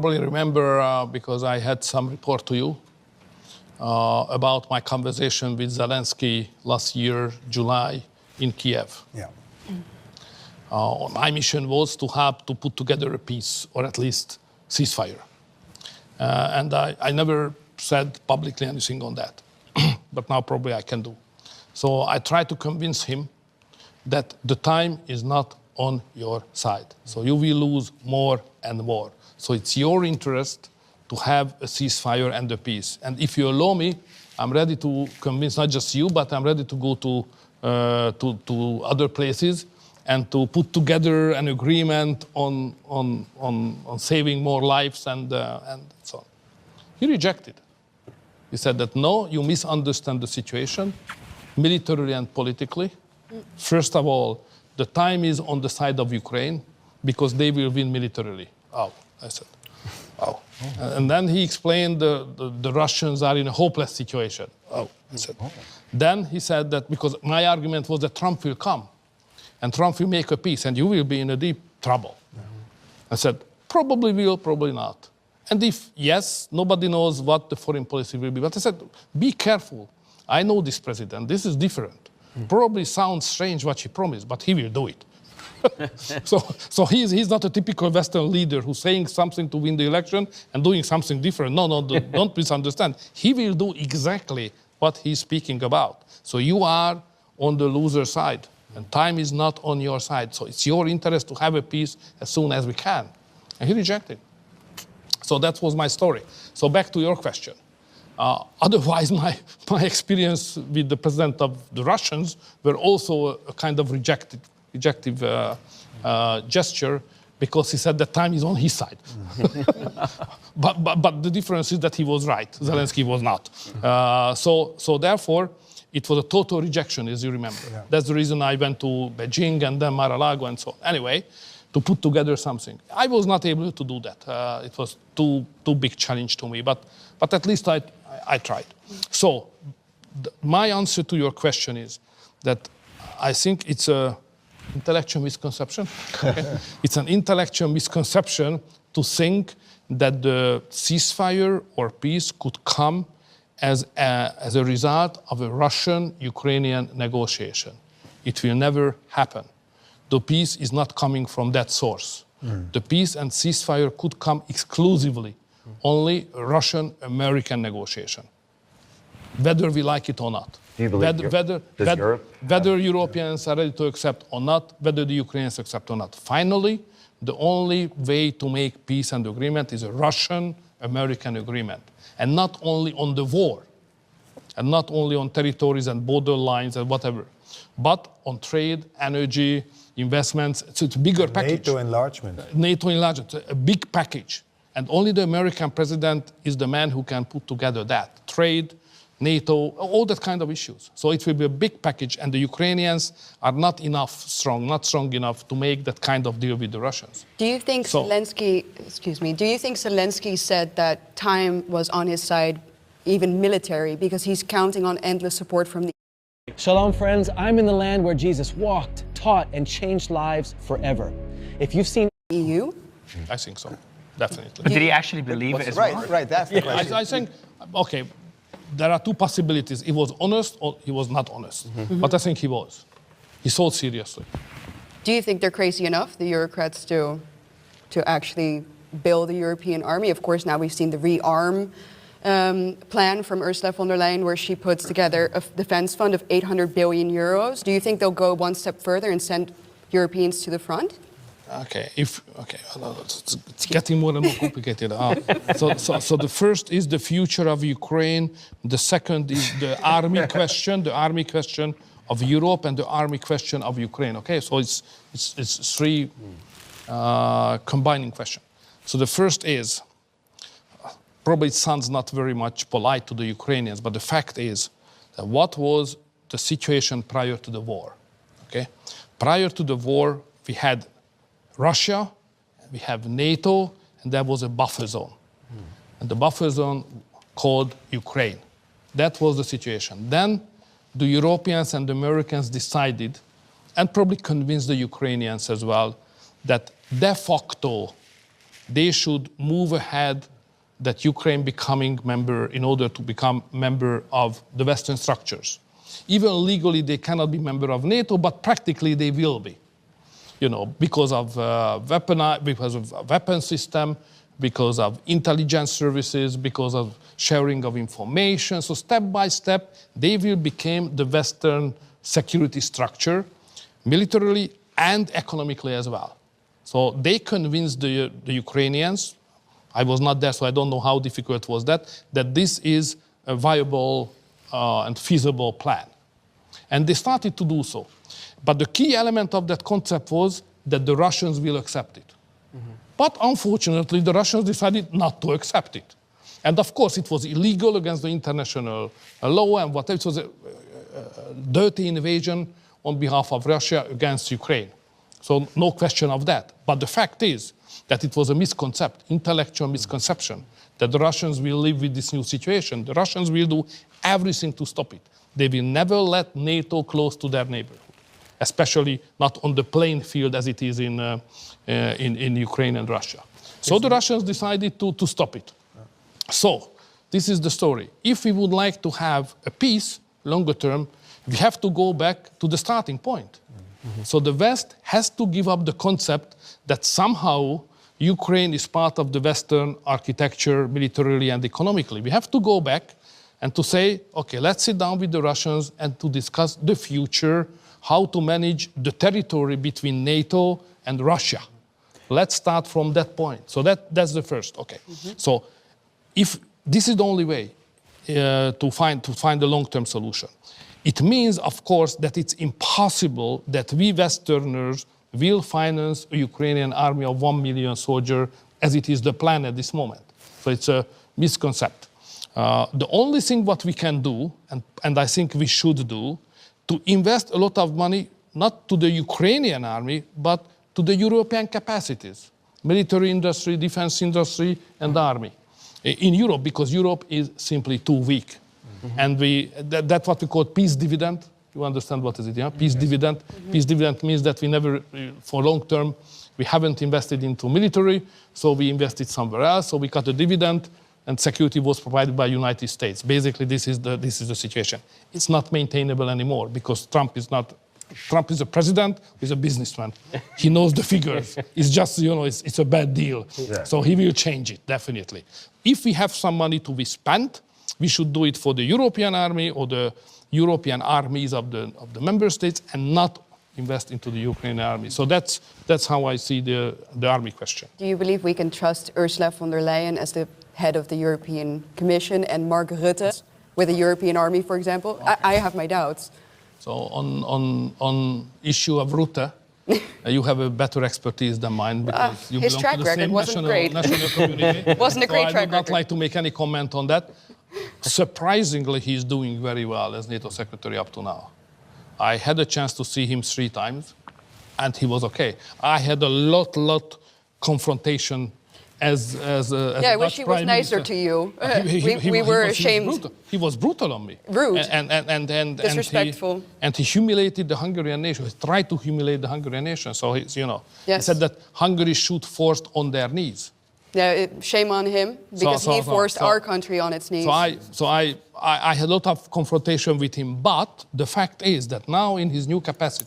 Probably remember, because I had some report to you about my conversation with Zelensky last year, July, in Kiev. Yeah. My mission was to help to put together a peace, or at least ceasefire. And I never said publicly anything on that. But now probably I can do. So I tried to convince him that the time is not on your side. So you will lose more and more. So it's your interest to have a ceasefire and a peace. And if you allow me, I'm ready to convince not just you, but I'm ready to go to other places and to put together an agreement on saving more lives and so on. He rejected. He said that, no, you misunderstand the situation, militarily and politically. First of all, the time is on the side of Ukraine because they will win militarily. Oh, I said, oh. And then he explained the Russians are in a hopeless situation. Oh, I said. Then he said that because my argument was that Trump will come and Trump will make a peace and you will be in a deep trouble. I said, probably will, probably not. And if yes, nobody knows what the foreign policy will be. But I said, be careful. I know this president. This is different. Probably sounds strange what he promised, but he will do it. so he's not a typical Western leader who's saying something to win the election and doing something different. No, don't misunderstand. He will do exactly what he's speaking about. So you are on the loser side, and time is not on your side. So it's your interest to have a peace as soon as we can. And he rejected. So that was my story. So back to your question. Otherwise, my experience with the president of the Russians were also a kind of rejective gesture because he said that time is on his side. but the difference is that he was right. Zelensky was not. So therefore, it was a total rejection, as you remember. Yeah. That's the reason I went to Beijing and then Mar-a-Lago and so on. Anyway, to put together something. I was not able to do that. It was too big challenge to me, but at least I tried. So my answer to your question is that I think it's an intellectual misconception. Okay? It's an intellectual misconception to think that the ceasefire or peace could come as a result of a Russian-Ukrainian negotiation. It will never happen. The peace is not coming from that source. The peace and ceasefire could come exclusively only Russian-American negotiation, whether we like it or not. Do you believe whether Europeans are ready to accept or not, whether the Ukrainians accept or not. Finally, the only way to make peace and agreement is a Russian-American agreement. And not only on the war, and not only on territories and border lines and whatever, but on trade, energy, investments. So it's a bigger package. NATO enlargement. NATO enlargement, a big package. And only the American president is the man who can put together that. Trade, NATO, all that kind of issues. So it will be a big package, and the Ukrainians are not strong enough to make that kind of deal with the Russians. Do you think Zelensky said that time was on his side, even military, because he's counting on endless support from the Shalom, friends. I'm in the land where Jesus walked, taught, and changed lives forever. If you've seen EU? I think so, definitely. But did he actually believe it as well? Right, that's the question. I think, okay, there are two possibilities. He was honest or he was not honest. But I think he was. He thought seriously. Do you think they're crazy enough, the Eurocrats, to actually build a European army? Of course, now we've seen the rearm plan from Ursula von der Leyen, where she puts together a defense fund of 800 billion euros. Do you think they'll go one step further and send Europeans to the front? It's getting more and more complicated. So the first is the future of Ukraine. The second is the army question of Europe, and the army question of Ukraine. Okay, so it's three combining questions. So the first is, probably it sounds not very much polite to the Ukrainians, but the fact is that what was the situation prior to the war? Okay, prior to the war, we had Russia, we have NATO, and there was a buffer zone. And the buffer zone called Ukraine. That was the situation. Then the Europeans and the Americans decided, and probably convinced the Ukrainians as well, that de facto they should move ahead that Ukraine becoming member in order to become member of the Western structures. Even legally, they cannot be member of NATO, but practically they will be. Because of weapon system, because of intelligence services, because of sharing of information. So step by step, they will become the Western security structure, militarily and economically as well. So they convinced the Ukrainians, I was not there, so I don't know how difficult was that this is a viable and feasible plan. And they started to do so. But the key element of that concept was that the Russians will accept it. Mm-hmm. But unfortunately, the Russians decided not to accept it. And of course, it was illegal against the international law and whatever. It was a dirty invasion on behalf of Russia against Ukraine. So no question of that. But the fact is that it was a intellectual misconception, that the Russians will live with this new situation. The Russians will do everything to stop it. They will never let NATO close to their neighborhood, especially not on the playing field as it is in Ukraine and Russia. So the Russians decided to stop it. So this is the story. If we would like to have a peace, longer term, we have to go back to the starting point. Mm-hmm. So the West has to give up the concept that somehow Ukraine is part of the Western architecture militarily and economically. We have to go back and to say, okay, let's sit down with the Russians and to discuss the future, how to manage the territory between NATO and Russia. Let's start from that point. So that's the first, okay. Mm-hmm. So if this is the only way to find a long-term solution, it means, of course, that it's impossible that we Westerners will finance a Ukrainian army of 1 million soldiers as it is the plan at this moment. So it's a misconception. The only thing what we can do, and I think we should do, to invest a lot of money, not to the Ukrainian army, but to the European capacities, military industry, defense industry, and army in Europe, because Europe is simply too weak. Mm-hmm. And that's what we call peace dividend. You understand what is it, yeah? Peace dividend. Mm-hmm. Peace dividend means that we never, for long term, we haven't invested into military, so we invested somewhere else, so we got a dividend, and security was provided by United States. Basically, this is the situation. It's not maintainable anymore because Trump is a president, he's a businessman. He knows the figures. It's just, it's a bad deal. Yeah. So he will change it, definitely. If we have some money to be spent, we should do it for the European army or the European armies of the member states and not invest into the Ukrainian army. So that's how I see the army question. Do you believe we can trust Ursula von der Leyen as the head of the European Commission and Mark Rutte with the European army, for example? Okay. I have my doubts. So on issue of Rutte, you have a better expertise than mine because you his belong track to the record same wasn't great. national community. Wasn't a great track record. I would not like to make any comment on that. Surprisingly, he's doing very well as NATO secretary up to now. I had a chance to see him 3 times, and he was okay. I had a lot confrontation as I wish he was nicer to you. We were ashamed. He was brutal on me. Rude. And disrespectful. And he humiliated the Hungarian nation. He tried to humiliate the Hungarian nation. So Yes. He said that Hungary should forced on their knees. Yeah, shame on him because he forced our country on its knees. So I had a lot of confrontation with him. But the fact is that now in his new capacity,